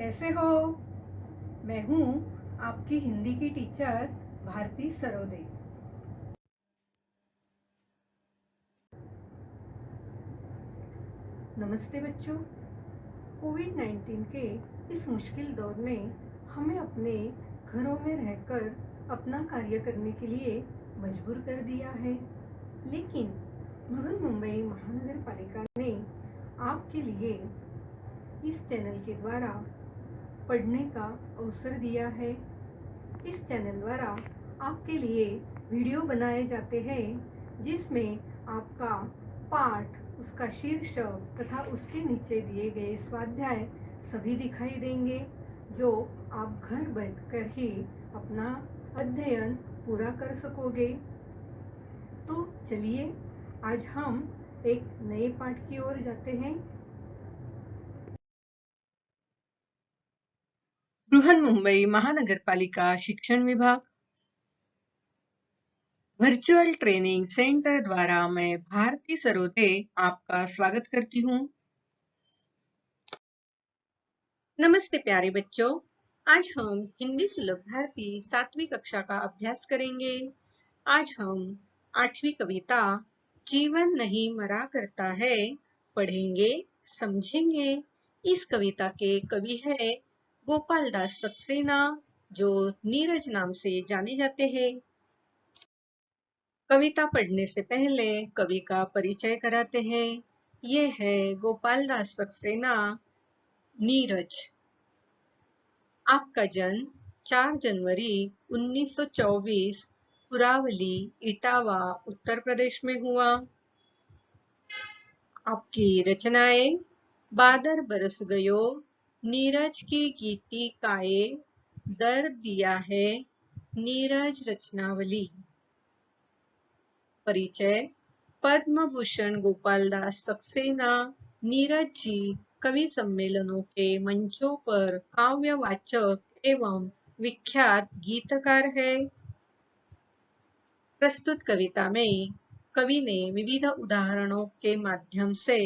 कैसे हो? मैं हूँ आपकी हिंदी की टीचर भारती सरोदे। नमस्ते बच्चों। कोविड-19 के इस मुश्किल दौर ने हमें अपने घरों में रहकर अपना कार्य करने के लिए मजबूर कर दिया है, लेकिन बृहन्मुंबई महानगर पालिका ने आपके लिए इस चैनल के द्वारा पढ़ने का अवसर दिया है। इस चैनल द्वारा आपके लिए वीडियो बनाए जाते हैं जिसमें आपका पाठ, उसका शीर्षक तथा उसके नीचे दिए गए स्वाध्याय सभी दिखाई देंगे, जो आप घर बैठकर ही अपना अध्ययन पूरा कर सकोगे। तो चलिए आज हम एक नए पाठ की ओर जाते हैं। बृहन्मुंबई महानगरपालिका शिक्षण विभाग वर्चुअल ट्रेनिंग सेंटर द्वारा मैं भारती सरोदे आपका स्वागत करती हूँ। नमस्ते प्यारे बच्चों, आज हम हिंदी सुलभ भारती 7वीं कक्षा का अभ्यास करेंगे। आज हम 8वीं कविता जीवन नहीं मरा करता है पढ़ेंगे, समझेंगे। इस कविता के कवि है गोपाल दास सक्सेना, जो नीरज नाम से जाने जाते हैं। कविता पढ़ने से पहले कवि का परिचय कराते हैं। ये है गोपाल दास सक्सेना, नीरज। आपका जन्म 4 जनवरी 1924 पुरावली, इटावा, उत्तर प्रदेश में हुआ। आपकी रचनाएं बादर बरस गयो, नीरज की गीती काए, दर्द दिया है, नीरज रचनावली। परिचय पद्म भूषण गोपाल दास सक्सेना नीरज जी कवि सम्मेलनों के मंचों पर काव्य वाचक एवं विख्यात गीतकार है। प्रस्तुत कविता में कवि ने विविध उदाहरणों के माध्यम से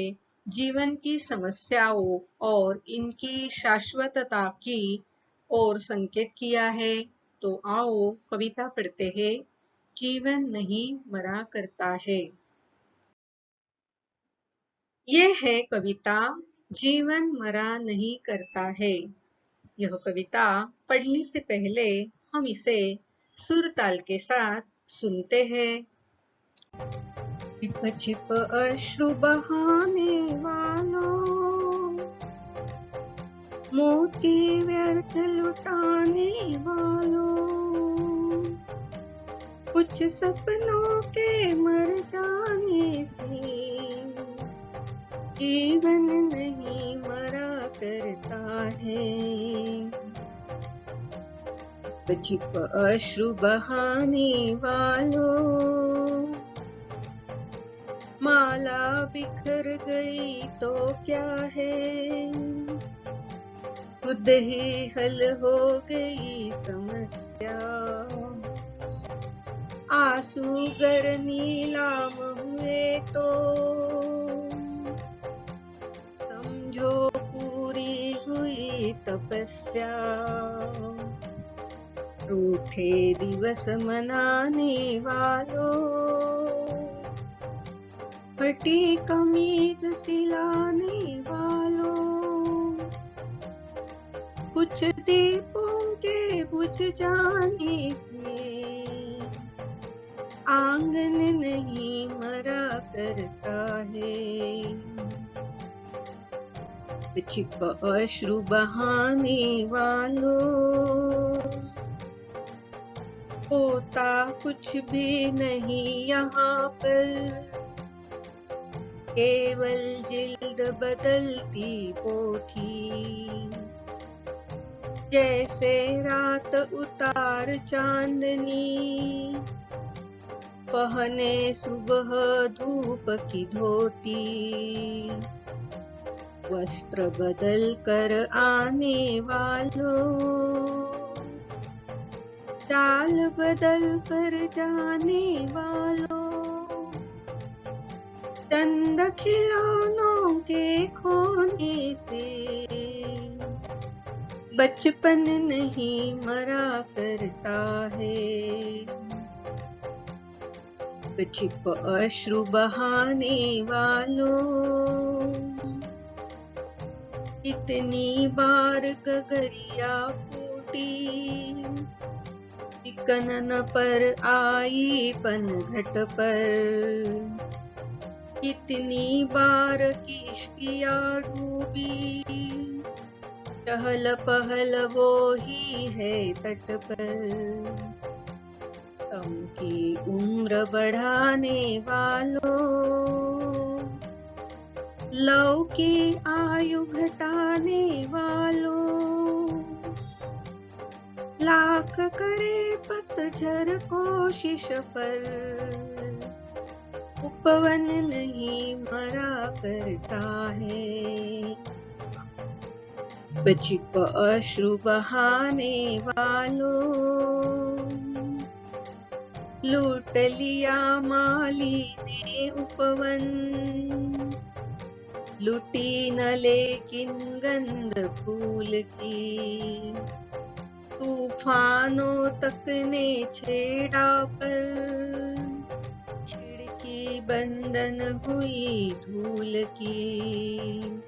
जीवन की समस्याओं और इनकी शाश्वतता की ओर संकेत किया है। तो आओ कविता पढ़ते हैं। जीवन नहीं मरा करता है। यह है कविता जीवन मरा नहीं करता है। यह कविता पढ़ने से पहले हम इसे सुर ताल के साथ सुनते हैं। छिप छिप अश्रु बहाने वालों, मोती व्यर्थ लुटाने वालों, कुछ सपनों के मर जाने से जीवन नहीं मरा करता है। छिप अश्रु बहाने वालों, माला बिखर गई तो क्या है, खुद ही हल हो गई समस्या। आंसू गर नीलाम हुए तो समझो पूरी हुई तपस्या। रूठे दिवस मनाने वालों, फटी कमीज सिलाने वालों, कुछ दीपों के बुझ जाने से आंगन नहीं मरा करता है। छिप अश्रु बहाने वालों, होता कुछ भी नहीं यहाँ पर, केवल जिल्द बदलती पोथी। जैसे रात उतार चांदनी, पहने सुबह धूप की धोती। वस्त्र बदल कर आने वालों, चाल बदल कर जाने वालों, चंद खिलौनों के खोने से बचपन नहीं मरा करता है, छिप अश्रु बहाने वालों, कितनी बार गगरिया फूटी, चिकन न पर आई पनघट पर, कितनी बार किश्तियाँ डूबी, चहल पहल वो ही है तट पर। कम की उम्र बढ़ाने वालों, लव की आयु घटाने वालों, लाख करे पतझर कोशिश पर, उपवन नहीं मरा करता है, छिप अश्रु बहाने वालों, लूट लिया माली ने उपवन, लुटी न लेकिन गंध फूल की, तूफानों तक ने छेड़ा पर, खिड़की बंधन हुई धूल की,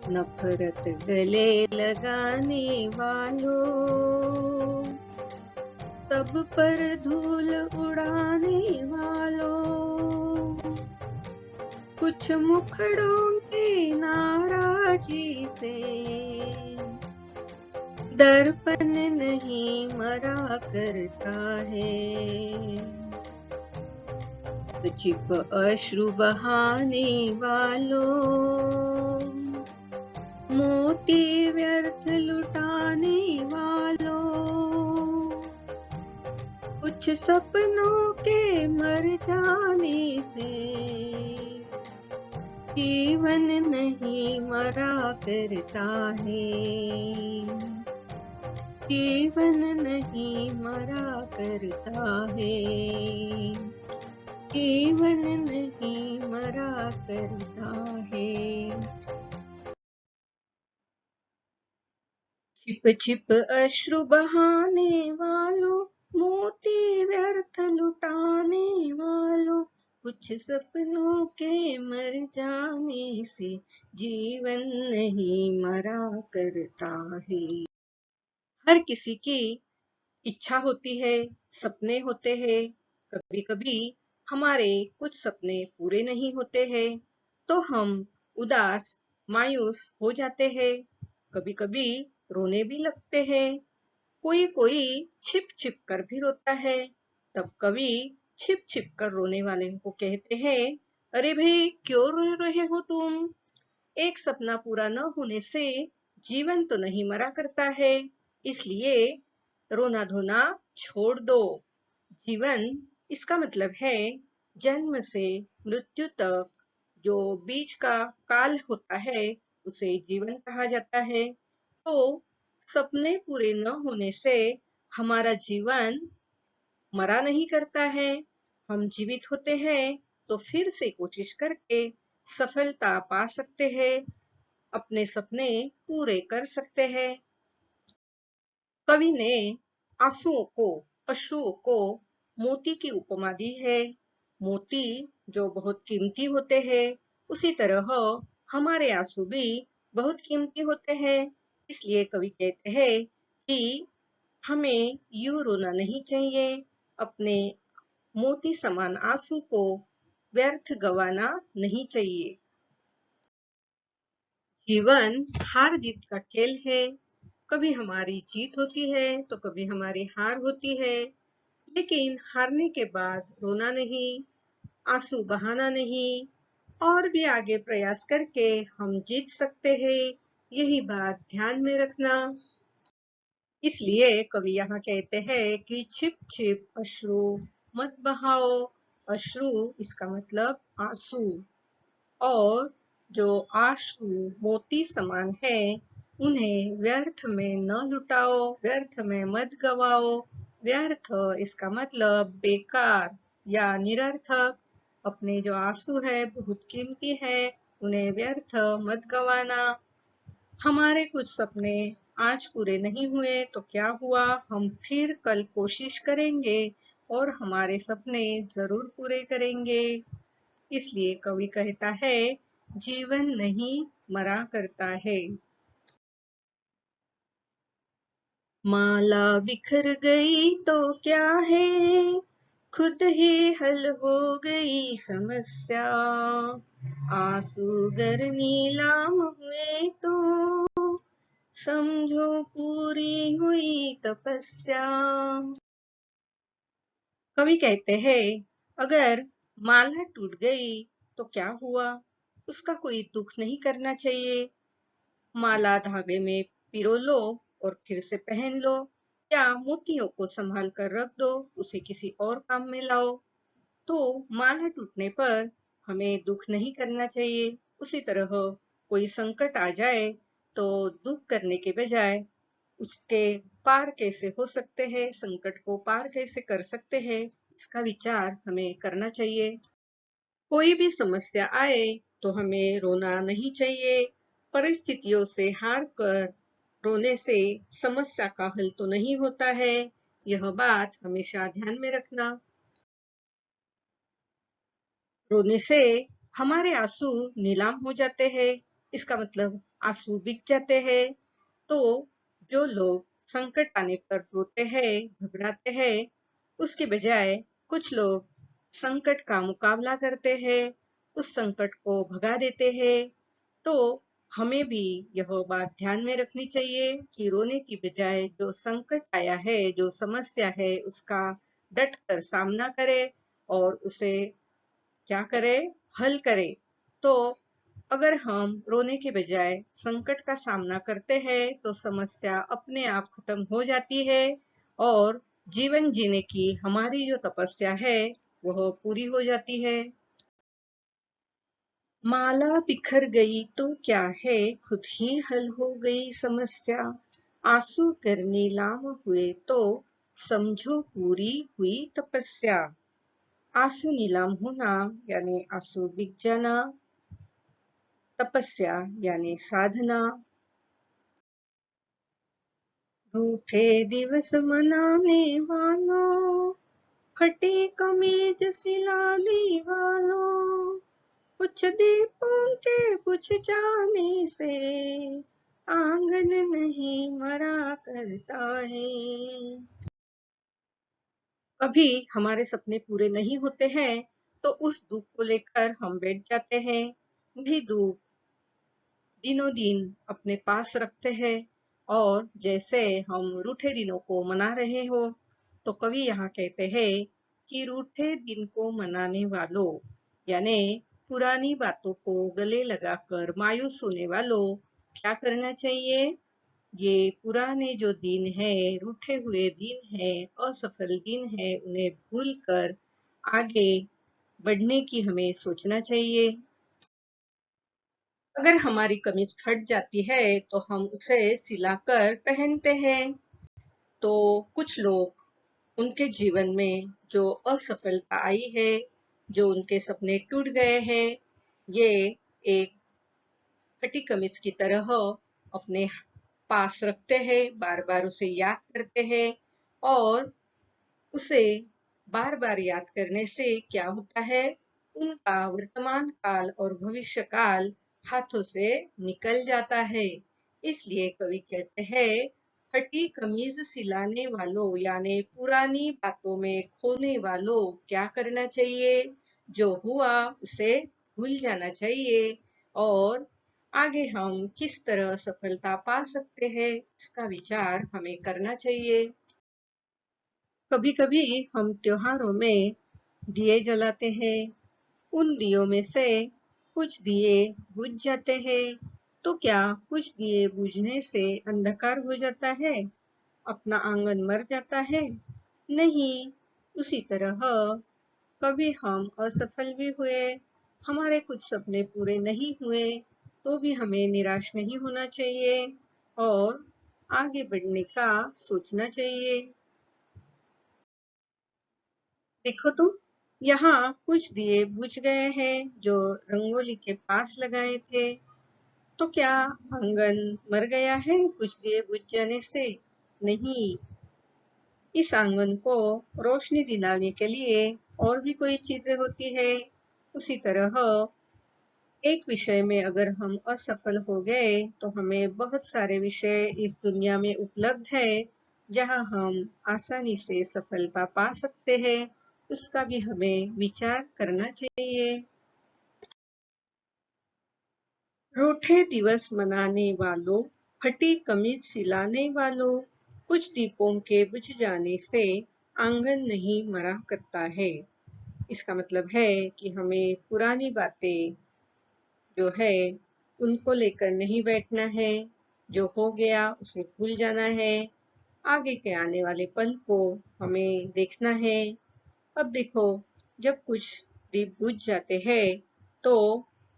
नफरत गले लगाने वालों, सब पर धूल उड़ाने वालों, कुछ मुखड़ों के नाराजी से, दर्पण नहीं मरा करता है, छिप अश्रु बहाने वालों, मोती व्यर्थ लुटाने वालों, कुछ सपनों के मर जाने से, जीवन नहीं मरा करता है, जीवन नहीं मरा करता है, जीवन नहीं मरा करता है। छिप छिप अश्रु बहाने वालों, मोती व्यर्थ लुटाने वालों, कुछ सपनों के मर जाने से, जीवन नहीं मरा करता है। हर किसी की इच्छा होती है, सपने होते हैं। कभी कभी हमारे कुछ सपने पूरे नहीं होते हैं, तो हम उदास मायूस हो जाते हैं। कभी कभी रोने भी लगते हैं। कोई कोई छिप छिप कर भी रोता है। तब कवि छिप छिप कर रोने वाले को कहते हैं, अरे भाई क्यों रो रहे हो तुम? एक सपना पूरा न होने से जीवन तो नहीं मरा करता है, इसलिए रोना धोना छोड़ दो। जीवन इसका मतलब है जन्म से मृत्यु तक जो बीच का काल होता है उसे जीवन कहा जाता है। तो सपने पूरे न होने से हमारा जीवन मरा नहीं करता है, हम जीवित होते हैं तो फिर से कोशिश करके सफलता पा सकते हैं, अपने सपने पूरे कर सकते हैं। कवि ने अश्रुओं को मोती की उपमा दी है। मोती जो बहुत कीमती होते हैं, उसी तरह हमारे आंसू भी बहुत कीमती होते हैं। इसलिए कवि कहते हैं कि हमें यूं रोना नहीं चाहिए, अपने मोती समान आंसू को व्यर्थ गंवाना नहीं चाहिए। जीवन हार जीत का खेल है। कभी हमारी जीत होती है तो कभी हमारी हार होती है, लेकिन हारने के बाद रोना नहीं, आंसू बहाना नहीं, और भी आगे प्रयास करके हम जीत सकते हैं। यही बात ध्यान में रखना। इसलिए कवि यहाँ कहते हैं कि छिप छिप अश्रु मत बहाओ। अश्रु इसका मतलब आंसू, और जो आंसू मोती समान है उन्हें व्यर्थ में न लुटाओ, व्यर्थ में मत गवाओ। व्यर्थ इसका मतलब बेकार या निरर्थक। अपने जो आंसू है बहुत कीमती है, उन्हें व्यर्थ मत गवाना। हमारे कुछ सपने आज पूरे नहीं हुए तो क्या हुआ, हम फिर कल कोशिश करेंगे और हमारे सपने जरूर पूरे करेंगे। इसलिए कवि कहता है, जीवन नहीं मरा करता है। माला बिखर गई तो क्या है, खुद ही हल हो गई समस्या। आंसू गर नीलाम हुए तो समझो पूरी हुई तपस्या। कवि कहते हैं, अगर माला टूट गई तो क्या हुआ, उसका कोई दुख नहीं करना चाहिए। माला धागे में पिरो लो और फिर से पहन लो, या मोतियों को संभाल कर रख दो, उसे किसी और काम में लाओ। तो माला टूटने पर हमें दुख नहीं करना चाहिए। उसी तरह कोई संकट आ जाए तो दुख करने के बजाय उसके पार कैसे हो सकते हैं, संकट को पार कैसे कर सकते हैं, इसका विचार हमें करना चाहिए। कोई भी समस्या आए तो हमें रोना नहीं चाहिए। परिस्थितियों से हार कर रोने से समस्या का हल तो नहीं होता है। यह बात हमेशा ध्यान में रखना। रोने से हमारे आंसू नीलाम हो जाते हैं, इसका मतलब आंसू बिक जाते हैं। तो जो लोग संकट आने पर रोते हैं, घबराते हैं, उसके बजाय कुछ लोग संकट का मुकाबला करते हैं, उस संकट को भगा देते हैं। तो हमें भी यह बात ध्यान में रखनी चाहिए कि रोने की बजाय जो संकट आया है, जो समस्या है, उसका डट कर सामना करें और उसे क्या करे, हल करे। तो अगर हम रोने के बजाय संकट का सामना करते हैं तो समस्या अपने आप खत्म हो जाती है और जीवन जीने की हमारी जो तपस्या है वह पूरी हो जाती है। माला बिखर गई तो क्या है, खुद ही हल हो गई समस्या। आंसू कर नीलाम हुए तो समझो पूरी हुई तपस्या। आंसू नीलाम होना यानी आंसू बिक जाना, तपस्या यानी साधना। रूठे दिवस मनाने वालों, फटी कमीज सिला दी वालों, कुछ दीपों के बुझ जाने से आंगन नहीं मरा करता है। कभी हमारे सपने पूरे नहीं होते हैं तो उस दुख को लेकर हम बैठ जाते हैं। भी दुख दिनों दिन अपने पास रखते हैं और जैसे हम रूठे दिनों को मना रहे हो, तो कवि यहाँ कहते हैं कि रूठे दिन को मनाने वालों यानी पुरानी बातों को गले लगाकर मायूस होने वालों क्या करना चाहिए, ये पुराने जो दिन है, रूठे हुए दिन है, असफल दिन है, उन्हें भूलकर आगे बढ़ने की हमें सोचना चाहिए। अगर हमारी कमीज फट जाती है तो हम उसे सिलाकर पहनते हैं। तो कुछ लोग उनके जीवन में जो असफलता आई है, जो उनके सपने टूट गए हैं, ये एक फटी कमीज की तरह अपने पास रखते हैं, बार बार उसे याद करते हैं और उसे बार बार याद करने से क्या होता है, उनका वर्तमान काल और भविष्य काल हाथों से निकल जाता है। इसलिए कवि कहते हैं, फटी कमीज सिलाने वालों यानी पुरानी बातों में खोने वालों क्या करना चाहिए, जो हुआ उसे भूल जाना चाहिए और आगे हम किस तरह सफलता पा सकते हैं इसका विचार हमें करना चाहिए। कभी कभी हम त्योहारों में दिए जलाते हैं, उन दियों में से कुछ दिए बुझ जाते हैं। तो क्या कुछ दिए बुझने से अंधकार हो जाता है, अपना आंगन मर जाता है? नहीं। उसी तरह कभी हम असफल भी हुए, हमारे कुछ सपने पूरे नहीं हुए, तो भी हमें निराश नहीं होना चाहिए और आगे बढ़ने का सोचना चाहिए। देखो तो, यहाँ कुछ दिए बुझ गए हैं जो रंगोली के पास लगाए थे। तो क्या आंगन मर गया है कुछ दिए बुझ जाने से? नहीं, इस आंगन को रोशनी दिलाने के लिए और भी कोई चीजें होती है। उसी तरह एक विषय में अगर हम असफल हो गए तो हमें बहुत सारे विषय इस दुनिया में उपलब्ध है जहां हम आसानी से सफलता पा सकते हैं। उसका भी हमें विचार करना चाहिए। रूठे दिवस मनाने वालों, फटी कमीज सिलाने वालों, कुछ दीपों के बुझ जाने से आंगन नहीं मरा करता है। इसका मतलब है कि हमें पुरानी बातें जो है उनको लेकर नहीं बैठना है। जो हो गया उसे भूल जाना है। आगे के आने वाले पल को हमें देखना है। अब देखो, जब कुछ दीप बुझ जाते हैं तो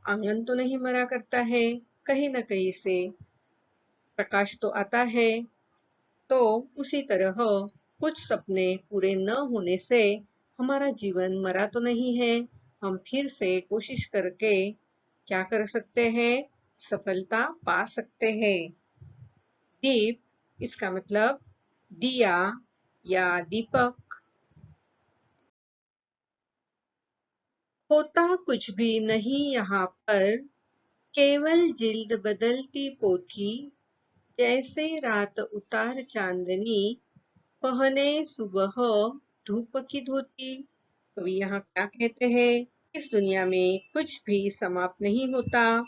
आंगन तो नहीं मरा करता है, कहीं ना कहीं से प्रकाश तो आता है। तो उसी तरह कुछ सपने पूरे न होने से हमारा जीवन मरा तो नहीं है। हम फिर से कोशिश करके क्या कर सकते हैं? सफलता पा सकते हैं। दीप, इसका मतलब दिया या दीपक। होता कुछ भी नहीं यहाँ पर, केवल जिल्द बदलती पोथी, जैसे रात उतार चांदनी, पहने सुबह धूप की धोती। कवि यहाँ क्या कहते हैं? इस दुनिया में कुछ भी समाप्त नहीं होता,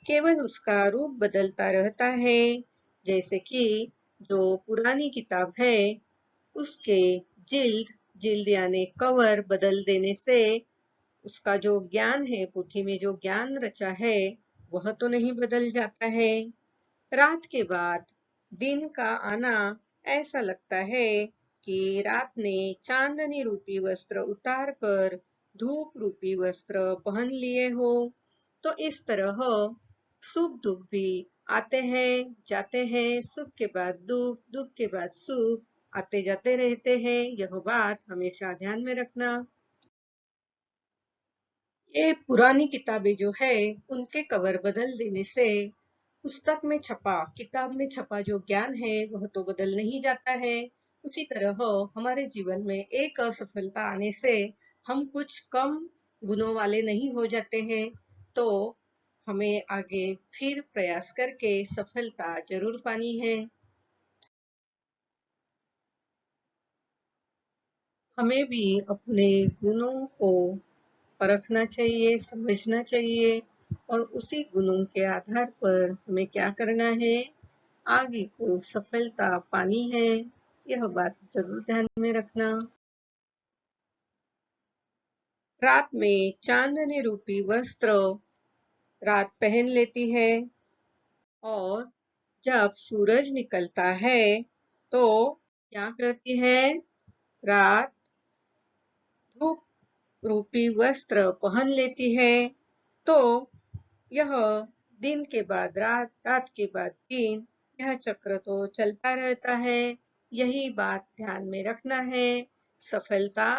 केवल उसका रूप बदलता रहता है। जैसे कि जो पुरानी किताब है उसके जिल्द, जिल्द यानी कवर बदल देने से उसका जो ज्ञान है, पोथी में जो ज्ञान रचा है वह तो नहीं बदल जाता है। रात के बाद दिन का आना ऐसा लगता है कि रात ने चांदनी रूपी वस्त्र उतार कर धूप रूपी वस्त्र पहन लिए हो। तो इस तरह सुख दुख भी आते हैं जाते हैं, सुख के बाद दुख, दुख के बाद सुख आते जाते रहते हैं। यह बात हमेशा ध्यान में रखना। ये पुरानी किताबें जो है उनके कवर बदल देने से पुस्तक में छपा, किताब में छपा जो ज्ञान है वह तो बदल नहीं जाता है। उसी तरह हमारे जीवन में एक असफलता आने से हम कुछ कम गुणों वाले नहीं हो जाते हैं। तो हमें आगे फिर प्रयास करके सफलता जरूर पानी है। हमें भी अपने गुणों को परखना चाहिए, समझना चाहिए और उसी गुणों के आधार पर हमें क्या करना है? आगे को सफलता पानी है। यह बात जरूर ध्यान में रखना। रात में चांदनी रूपी वस्त्र रात पहन लेती है और जब सूरज निकलता है तो क्या करती है? रात धूप रूपी वस्त्र पहन लेती है। तो यह दिन के बाद रात, रात के बाद दिन, यह चक्र तो चलता रहता है। यही बात ध्यान में रखना है। सफलता,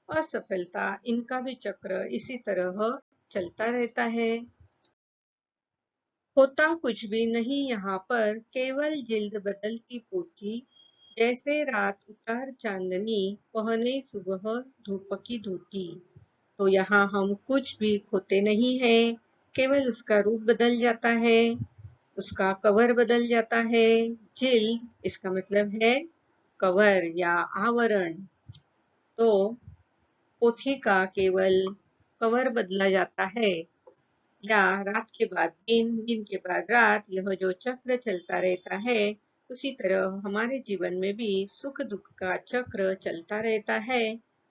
असफलता, इनका भी चक्र इसी तरह चलता रहता है। होता कुछ भी नहीं यहाँ पर, केवल जिल्द बदलती पोथी, जैसे रात उतार चांदनी, पहने सुबह धूप की धोती। तो यहाँ हम कुछ भी खोते नहीं है, केवल उसका रूप बदल जाता है, उसका कवर बदल जाता है। जिल्द, इसका मतलब है कवर या आवरण। तो पोथी का केवल कवर बदला जाता है या रात के बाद दिन, दिन के बाद रात, यह जो चक्र चलता रहता है उसी तरह हमारे जीवन में भी सुख दुख का चक्र चलता रहता है।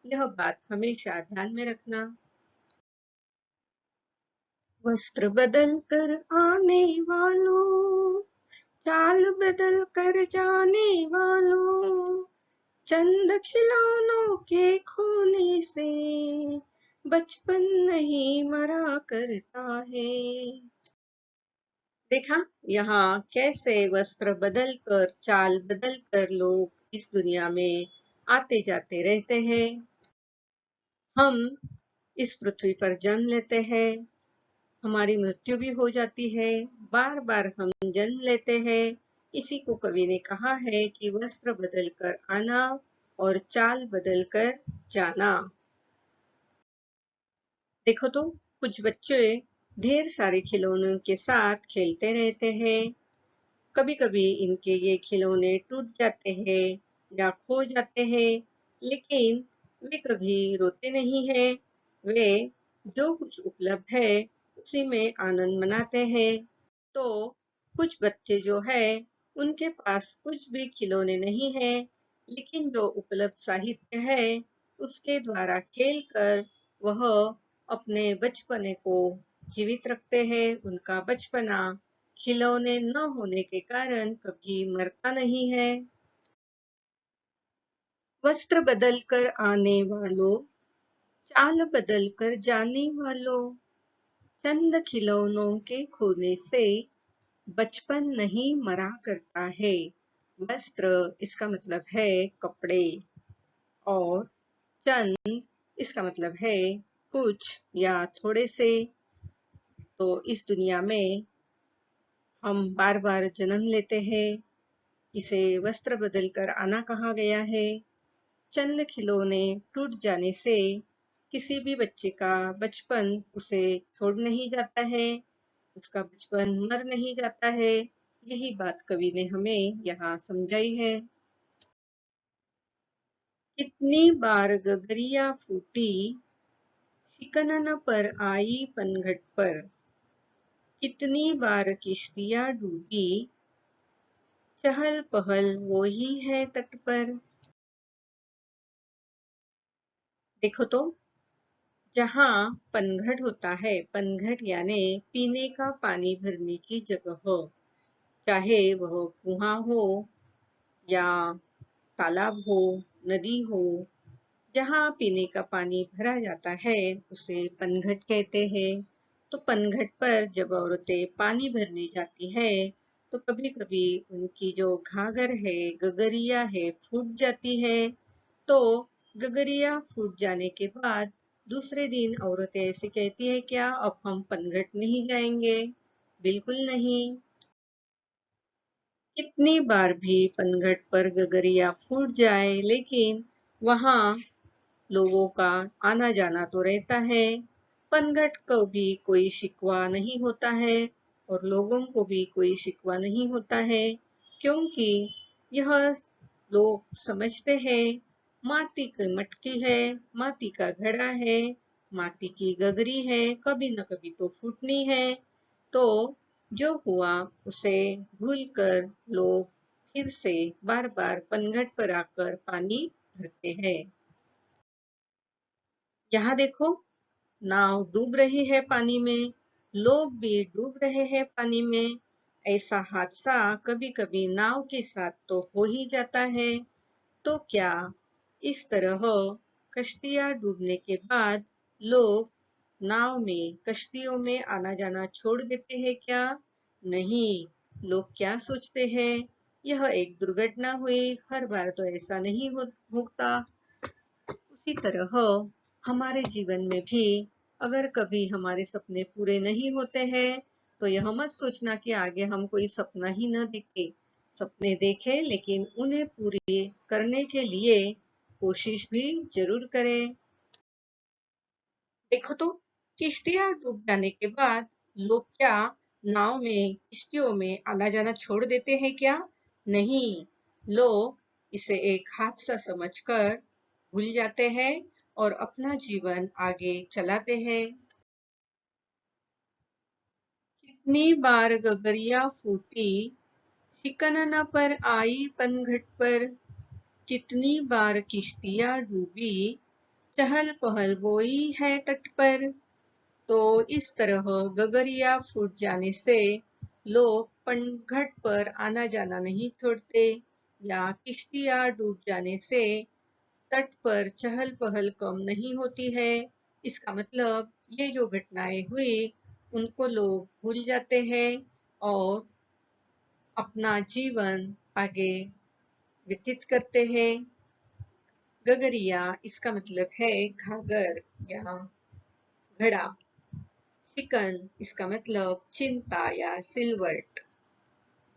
यह बात हमेशा ध्यान में रखना। वस्त्र बदल कर आने वालों, चाल बदल कर जाने वालों, चंद खिलौनों के खोने से बचपन नहीं मरा करता है। देखा यहाँ कैसे वस्त्र बदल कर, चाल बदल कर लोग इस दुनिया में आते जाते रहते हैं। हम इस पृथ्वी पर जन्म लेते हैं, हमारी मृत्यु भी हो जाती है, बार बार हम जन्म लेते हैं। इसी को कवि ने कहा है कि वस्त्र बदल कर आना और चाल बदल कर जाना। देखो तो कुछ बच्चे ढेर सारे खिलौनों के साथ खेलते रहते हैं। कभी कभी इनके ये खिलौने टूट जाते हैं या खो जाते हैं, लेकिन वे कभी रोते नहीं हैं। वे जो कुछ उपलब्ध है उसी में आनंद मनाते हैं। तो कुछ बच्चे जो है उनके पास कुछ भी खिलौने नहीं है, लेकिन जो उपलब्ध साहित्य है उसके द्वारा खेल कर वह अपने बचपने को जीवित रखते हैं। उनका बचपना खिलौने न होने के कारण कभी मरता नहीं है। वस्त्र बदल कर आने वालों, चाल बदल कर जाने वालों, चंद खिलौनों के खोने से बचपन नहीं मरा करता है। वस्त्र इसका मतलब है कपड़े, और चंद इसका मतलब है कुछ या थोड़े से। तो इस दुनिया में हम बार बार जन्म लेते हैं, इसे वस्त्र बदल कर आना कहा गया है। चंद खिलौने टूट जाने से किसी भी बच्चे का बचपन उसे छोड़ नहीं जाता है, उसका बचपन मर नहीं जाता है। यही बात कवि ने हमें यहाँ समझाई है। कितनी बार गगरिया फूटी, शिकन पर आई पनघट पर। कितनी बार किश्तियां डूबी, चहल पहल वो ही है तट पर। देखो तो जहाँ पनघट होता है, पनघट यानी पीने का पानी भरने की जगह हो, चाहे वह कुआं हो या तालाब हो, नदी हो, जहाँ पीने का पानी भरा जाता है उसे पनघट कहते हैं। तो पनघट पर जब औरतें पानी भरने जाती है तो कभी कभी उनकी जो घाघर है, गगरिया है, फूट जाती है। तो गगरिया फूट जाने के बाद दूसरे दिन औरतें ऐसे कहती है, क्या अब हम पनघट नहीं जाएंगे? बिल्कुल नहीं। कितनी बार भी पनघट पर गगरिया फूट जाए, लेकिन वहां लोगों का आना जाना तो रहता है। पनघट को भी कोई शिकवा नहीं होता है और लोगों को भी कोई शिकवा नहीं होता है, क्योंकि यह लोग समझते हैं माटी की मटकी है, माटी का घड़ा है, माटी की गगरी है, कभी न कभी तो फूटनी है। तो जो हुआ उसे भूलकर लोग फिर से बार बार पनघट पर आकर पानी भरते हैं। यहाँ देखो, नाव डूब रही है पानी में, लोग भी डूब रहे हैं पानी में। ऐसा हादसा कभी कभी नाव के साथ तो हो ही जाता है। तो क्या इस तरह कश्तियां डूबने के बाद लोग नाव में, कश्तियों में आना जाना छोड़ देते हैं क्या? नहीं। लोग क्या सोचते हैं, यह एक दुर्घटना हुई, हर बार तो ऐसा नहीं होता। उसी तरह हमारे जीवन में भी अगर कभी हमारे सपने पूरे नहीं होते हैं तो यह मत सोचना कि आगे हम कोई सपना ही न देखे। सपने देखें, लेकिन उन्हें पूरे करने के लिए कोशिश भी जरूर करें। देखो तो किश्तियां डूब जाने के बाद लोग क्या नाव में, किश्तियों में आना जाना छोड़ देते हैं क्या? नहीं। लोग इसे एक हादसा समझकर भूल जाते हैं और अपना जीवन आगे चलाते हैं। कितनी बार गगरिया फूटी, शिकन न पर आई पनघट पर। कितनी बार किश्तियां डूबी, चहल पहल गोई है तट पर। तो इस तरह गगरिया फूट जाने से लोग पनघट पर आना जाना नहीं छोड़ते, या किश्तियां डूब जाने से तट पर चहल पहल कम नहीं होती है। इसका मतलब ये जो घटनाएं हुई उनको लोग भूल जाते हैं और अपना जीवन आगे व्यतीत करते हैं। गगरिया इसका मतलब है घाघर या घड़ा। चिकन इसका मतलब चिंता या सिलवट।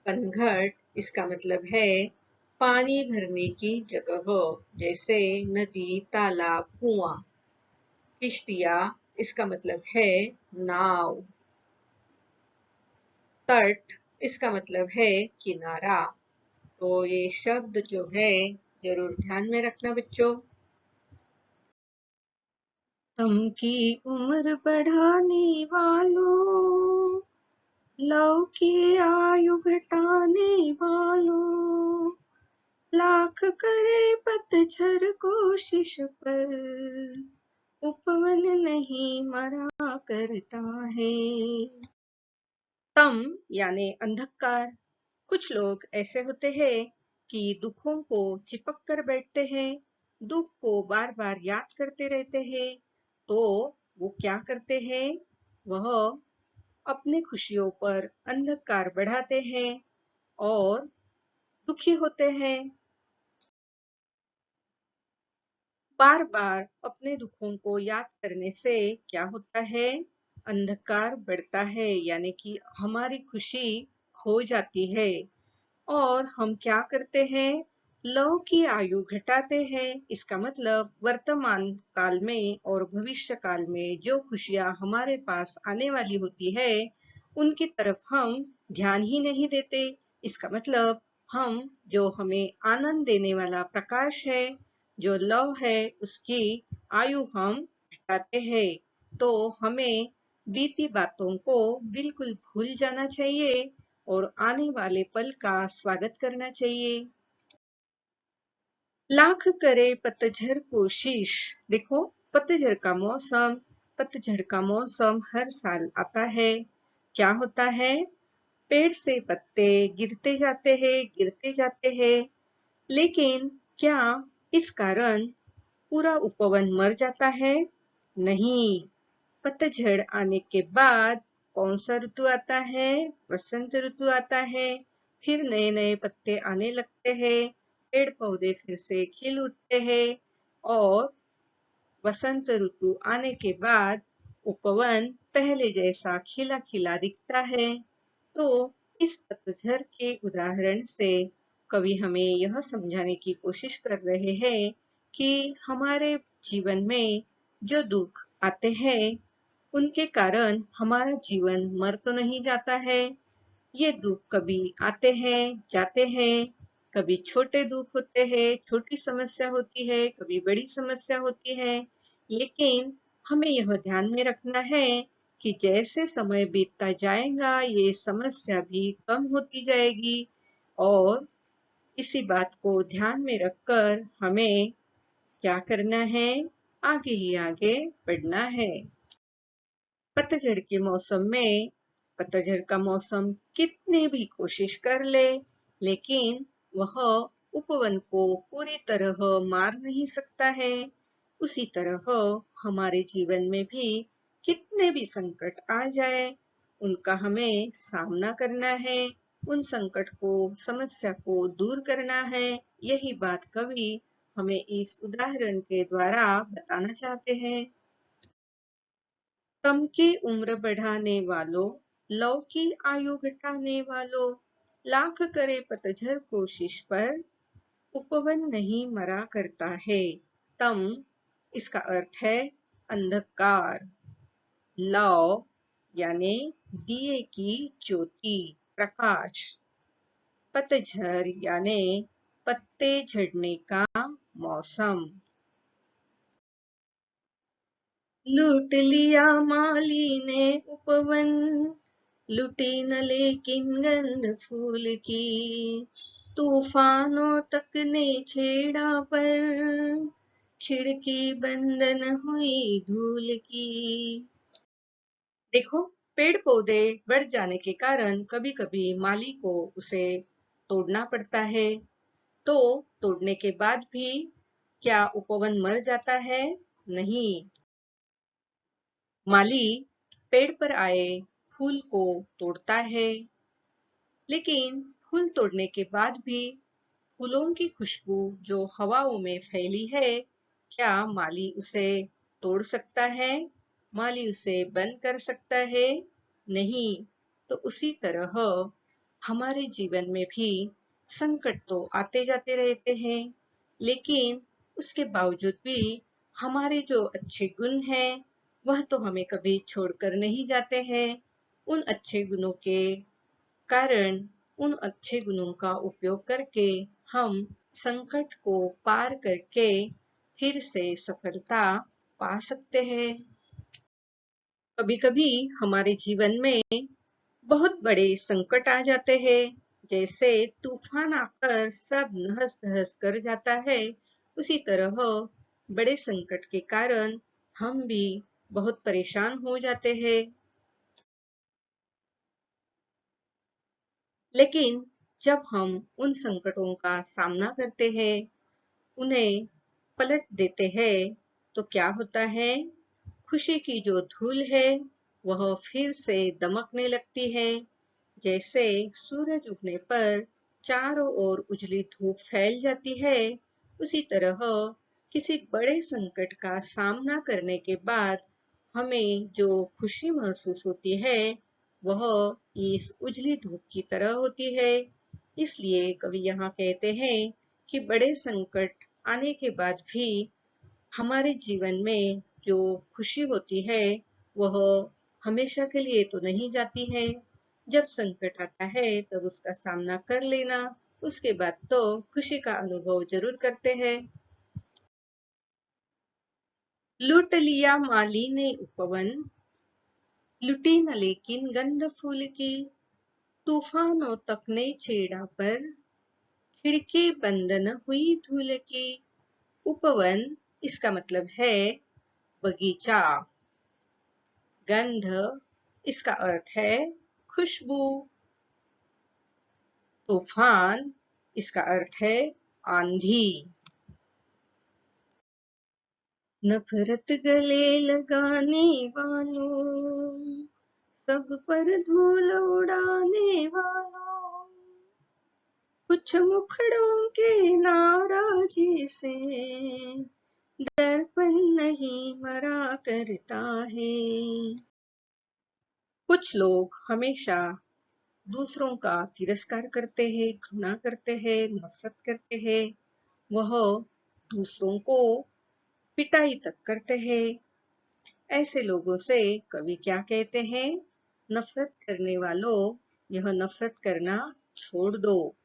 पनघट इसका मतलब है पानी भरने की जगह, जैसे नदी, तालाब, कुआं। किश्तिया इसका मतलब है नाव। तट इसका मतलब है किनारा। तो ये शब्द जो है जरूर ध्यान में रखना बच्चों। तम की उम्र बढ़ाने वालों, लव की आयु घटाने वालों, लाख करे पतझर कोशिश पर, उपवन नहीं मरा करता है। तम यानी अंधकार। कुछ लोग ऐसे होते हैं कि दुखों को चिपक कर बैठते हैं, दुख को बार बार याद करते रहते हैं। तो वो क्या करते हैं? वह अपनी खुशियों पर अंधकार बढ़ाते हैं और दुखी होते हैं। बार बार अपने दुखों को याद करने से क्या होता है? अंधकार बढ़ता है, यानी कि हमारी खुशी खो जाती है। और हम क्या करते हैं? लव की आयु घटाते हैं। इसका मतलब वर्तमान काल में और भविष्य काल में जो खुशियां हमारे पास आने वाली होती है, उनकी तरफ हम ध्यान ही नहीं देते। इसका मतलब हम जो हमें आनंद देने वाला प्रकाश है, जो लव है, उसकी आयु हम घटाते हैं। तो हमें बीती बातों को बिल्कुल भूल जाना चाहिए और आने वाले पल का स्वागत करना चाहिए। लाख करे पतझड़ कोशिश। देखो, पतझड़ का मौसम हर साल आता है। क्या होता है? पेड़ से पत्ते गिरते जाते हैं। लेकिन क्या इस कारण पूरा उपवन मर जाता है? नहीं। पतझड़ आने के बाद कौन सा ऋतु आता है? वसंत ऋतु आता है। फिर नए नए पत्ते आने लगते हैं, पेड़ पौधे फिर से खिल उठते हैं और वसंत ऋतु आने के बाद उपवन पहले जैसा खिला खिला दिखता है। तो इस पतझड़ के उदाहरण से कवि हमें यह समझाने की कोशिश कर रहे हैं कि हमारे जीवन में जो दुख आते हैं, उनके कारण हमारा जीवन मर तो नहीं जाता है। ये दुख कभी आते हैं, जाते हैं। कभी छोटे दुख होते हैं, छोटी समस्या होती है, कभी बड़ी समस्या होती है। लेकिन हमें यह ध्यान में रखना है कि जैसे समय बीतता जाएगा, ये समस्या भी कम होती जाएगी और इसी बात को ध्यान में रखकर हमें क्या करना है? आगे ही आगे बढ़ना है। पतझड़ के मौसम में पतझड़ का मौसम कितनी भी कोशिश कर ले, लेकिन वह उपवन को पूरी तरह मार नहीं सकता है। उसी तरह हमारे जीवन में भी कितने भी संकट आ जाए, उनका हमें सामना करना है, उन संकट को, समस्या को दूर करना है। यही बात कवि हमें इस उदाहरण के द्वारा बताना चाहते हैं। तम की उम्र बढ़ाने वालों, लव की आयु घटाने वालों, लाख करे पतझड़ कोशिश पर, उपवन नहीं मरा करता है। तम इसका अर्थ है अंधकार। लव यानी दिए की ज्योति, प्रकाश। पतझड़ यानी पत्ते झड़ने का मौसम। लूट लिया माली ने उपवन, लुटी न लेकिन गंध फूल की, तूफानों तक ने छेड़ा पर, खिड़की बंद न हुई धूल की। देखो, पेड़ पौधे बढ़ जाने के कारण कभी कभी माली को उसे तोड़ना पड़ता है। तो तोड़ने के बाद भी क्या उपवन मर जाता है? नहीं। माली पेड़ पर आए फूल को तोड़ता है, लेकिन फूल तोड़ने के बाद भी फूलों की खुशबू जो हवाओं में फैली है, क्या माली उसे तोड़ सकता है? माली उसे बंद कर सकता है? नहीं। तो उसी तरह हमारे जीवन में भी संकट तो आते जाते रहते हैं, लेकिन उसके बावजूद भी हमारे जो अच्छे गुण हैं, वह तो हमें कभी छोड़कर नहीं जाते हैं। उन अच्छे गुणों के कारण, उन अच्छे गुणों का उपयोग करके हम संकट को पार करके फिर से सफलता पा सकते हैं। कभी-कभी हमारे जीवन में बहुत बड़े संकट आ जाते हैं, जैसे तूफान आकर सब नहस-नहस कर जाता है। उसी तरह बड़े संकट के कारण हम भी बहुत परेशान हो जाते हैं। लेकिन जब हम उन संकटों का सामना करते हैं, उन्हें पलट देते हैं, तो क्या होता है? खुशी की जो धूल है, वह फिर से दमकने लगती है। जैसे सूरज उगने पर चारों ओर उजली धूप फैल जाती है, उसी तरह किसी बड़े संकट का सामना करने के बाद हमें जो खुशी महसूस होती है, वह इस उजली धूप की तरह होती है। इसलिए कवि यहाँ कहते हैं कि बड़े संकट आने के बाद भी हमारे जीवन में जो खुशी होती है, वह हमेशा के लिए तो नहीं जाती है। जब संकट आता है तब उसका सामना कर लेना, उसके बाद तो खुशी का अनुभव जरूर करते हैं। लूट लिया माली ने उपवन, लुटी न लेकिन गंध फूल की। तूफानों तक ने छेड़ा पर, खिड़की बंद न हुई धूल की। उपवन इसका मतलब है बगीचा। गंध इसका अर्थ है खुशबू। तूफान इसका अर्थ है आंधी। नफरत गले लगाने वालों, सब पर धूल उड़ाने वालों, कुछ मुखड़ों के नाराजी से दर्पण नहीं मरा करता है। कुछ लोग हमेशा दूसरों का तिरस्कार करते हैं, घृणा करते हैं, नफरत करते हैं। वह दूसरों को पिटाई तक करते हैं। ऐसे लोगों से कवि क्या कहते हैं? नफरत करने वालों, यह नफरत करना छोड़ दो।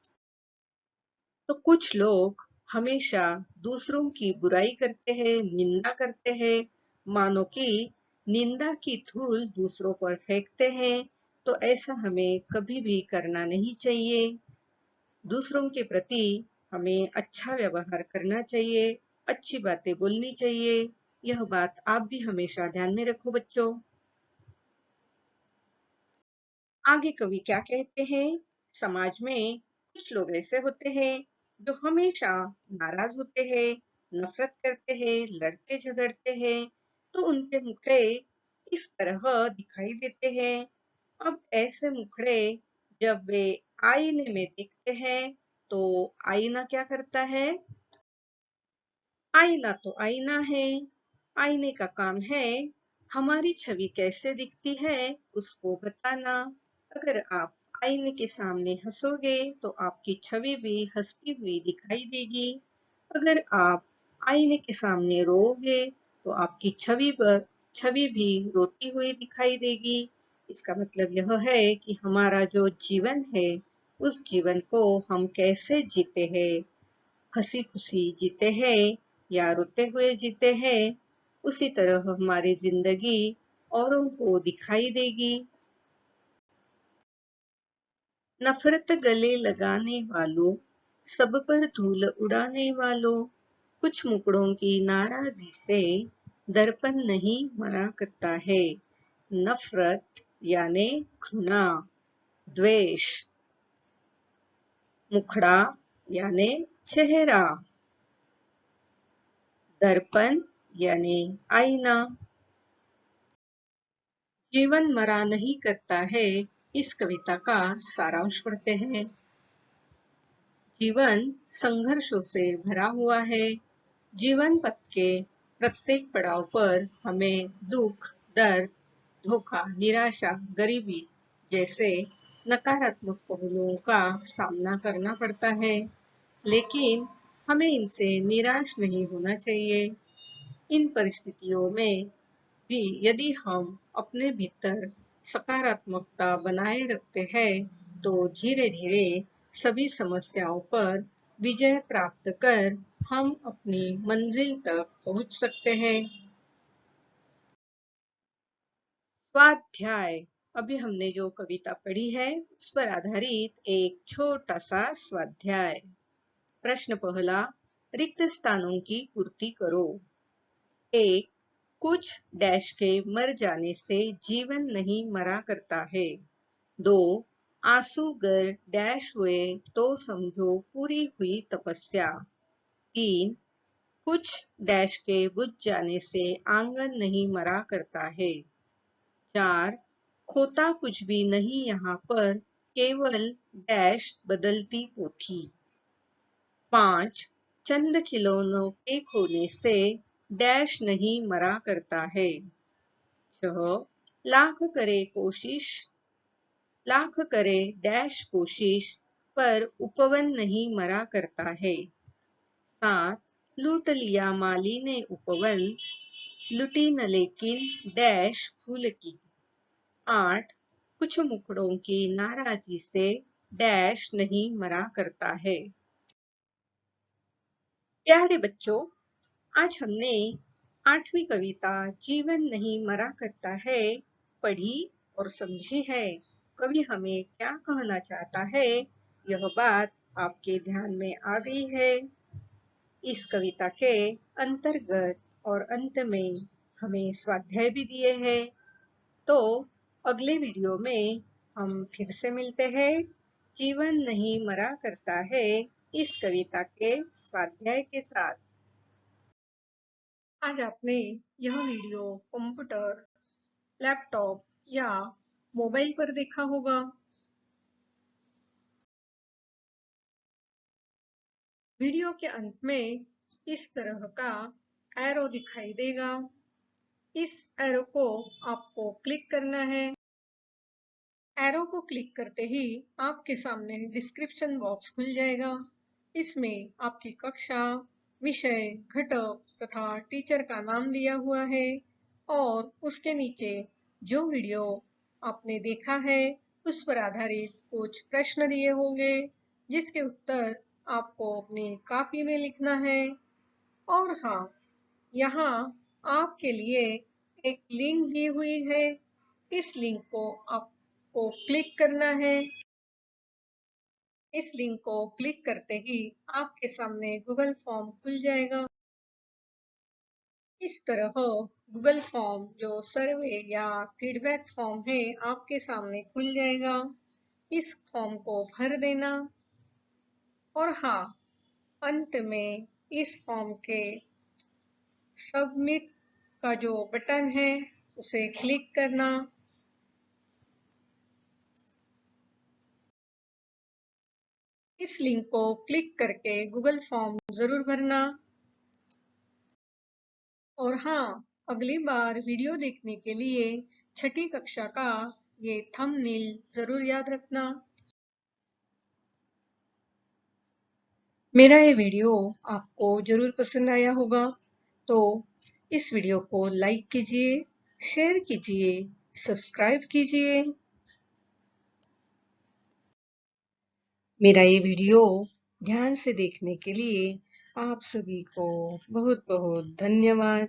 तो कुछ लोग हमेशा दूसरों की बुराई करते हैं, निंदा करते हैं, मानो कि निंदा की धूल दूसरों पर फेंकते हैं। तो ऐसा हमें कभी भी करना नहीं चाहिए। दूसरों के प्रति हमें अच्छा व्यवहार करना चाहिए, अच्छी बातें बोलनी चाहिए। यह बात आप भी हमेशा ध्यान में रखो बच्चों। आगे कवि क्या कहते हैं? समाज में कुछ लोग ऐसे होते हैं जो हमेशा नाराज होते हैं, नफरत करते हैं, लड़ते झगड़ते हैं। तो उनके मुखड़े इस तरह दिखाई देते हैं। अब ऐसे मुखड़े जब वे आईने में दिखते हैं, तो आईना क्या करता है? आईना तो आईना है। आईने का काम है हमारी छवि कैसे दिखती है उसको बताना। अगर आप आईने के सामने हंसोगे तो आपकी छवि भी हंसती हुई दिखाई देगी। अगर आप आईने के सामने रोओगे तो आपकी छवि भी रोती हुई दिखाई देगी। इसका मतलब यह है कि हमारा जो जीवन है, उस जीवन को हम कैसे जीते हैं, हंसी खुशी जीते हैं या रोते हुए जीते हैं, उसी तरह हमारी जिंदगी औरों को दिखाई देगी। नफरत गले लगाने वालों, सब पर धूल उड़ाने वालों, कुछ मुकड़ों की नाराजी से दर्पण नहीं मरा करता है। नफरत यानी घृणा, द्वेष। मुखड़ा यानी चेहरा। दर्पण यानी आईना। जीवन मरा नहीं करता है, इस कविता का सारांश पढ़ते हैं। जीवन संघर्षों से भरा हुआ है। जीवन पथ के प्रत्येक पड़ाव पर हमें दुख, दर्द, धोखा, निराशा, गरीबी जैसे नकारात्मक पहलुओं का सामना करना पड़ता है, लेकिन हमें इनसे निराश नहीं होना चाहिए। इन परिस्थितियों में भी यदि हम अपने भीतर सकारात्मकता बनाए रखते हैं, तो धीरे-धीरे सभी समस्याओं पर विजय प्राप्त कर हम अपनी मंजिल तक पहुंच सकते हैं। स्वाध्याय। अभी हमने जो कविता पढ़ी है उस पर आधारित एक छोटा सा स्वाध्याय। प्रश्न पहला, रिक्त स्थानों की पूर्ति करो। 1. कुछ डैश के मर जाने से जीवन नहीं मरा करता है। 2. आंसू गर डैश हुए तो समझो पूरी हुई तपस्या। 3. कुछ डैश के बुझ जाने से आंगन नहीं मरा करता है। 4. खोता कुछ भी नहीं यहाँ पर, केवल डैश बदलती पोथी। 5. चंद खिलौनों के खोने से डैश नहीं मरा करता है। 6. लाख करे डैश कोशिश, पर उपवन नहीं मरा करता है। 7. लूट लिया माली ने उपवन, लुटी न लेकिन डैश फूल की। 8. कुछ मुखड़ों की नाराजी से डैश नहीं मरा करता है। प्यारे बच्चों, आज हमने 8वीं कविता जीवन नहीं मरा करता है पढ़ी और समझी है। कवि हमें क्या कहना चाहता है, यह बात आपके ध्यान में आ गई है। इस कविता के अंतर्गत और अंत में हमें स्वाध्याय भी दिए हैं। तो अगले वीडियो में हम फिर से मिलते हैं जीवन नहीं मरा करता है इस कविता के स्वाध्याय के साथ। आज आपने यह वीडियो कंप्यूटर, लैपटॉप या मोबाइल पर देखा होगा। वीडियो के अंत में इस तरह का एरो दिखाई देगा। इस एरो को आपको क्लिक करना है। एरो को क्लिक करते ही आपके सामने डिस्क्रिप्शन बॉक्स खुल जाएगा। इसमें आपकी कक्षा, विषय, घटक तथा टीचर का नाम दिया हुआ है और उसके नीचे जो वीडियो आपने देखा है उस पर आधारित कुछ प्रश्न दिए होंगे, जिसके उत्तर आपको अपनी कॉपी में लिखना है। और हाँ, यहाँ आपके लिए एक लिंक दी हुई है। इस लिंक को आपको क्लिक करना है। इस लिंक को क्लिक करते ही आपके सामने गूगल फॉर्म खुल जाएगा। इस तरह गूगल फॉर्म जो सर्वे या फीडबैक फॉर्म है आपके सामने खुल जाएगा। इस फॉर्म को भर देना और हाँ, अंत में इस फॉर्म के सबमिट का जो बटन है उसे क्लिक करना। इस लिंक को क्लिक करके गूगल फॉर्म जरूर भरना। और हाँ, अगली बार वीडियो देखने के लिए 6ठी कक्षा का ये थंबनेल जरूर याद रखना। मेरा ये वीडियो आपको जरूर पसंद आया होगा, तो इस वीडियो को लाइक कीजिए, शेयर कीजिए, सब्सक्राइब कीजिए। मेरा ये वीडियो ध्यान से देखने के लिए आप सभी को बहुत बहुत धन्यवाद।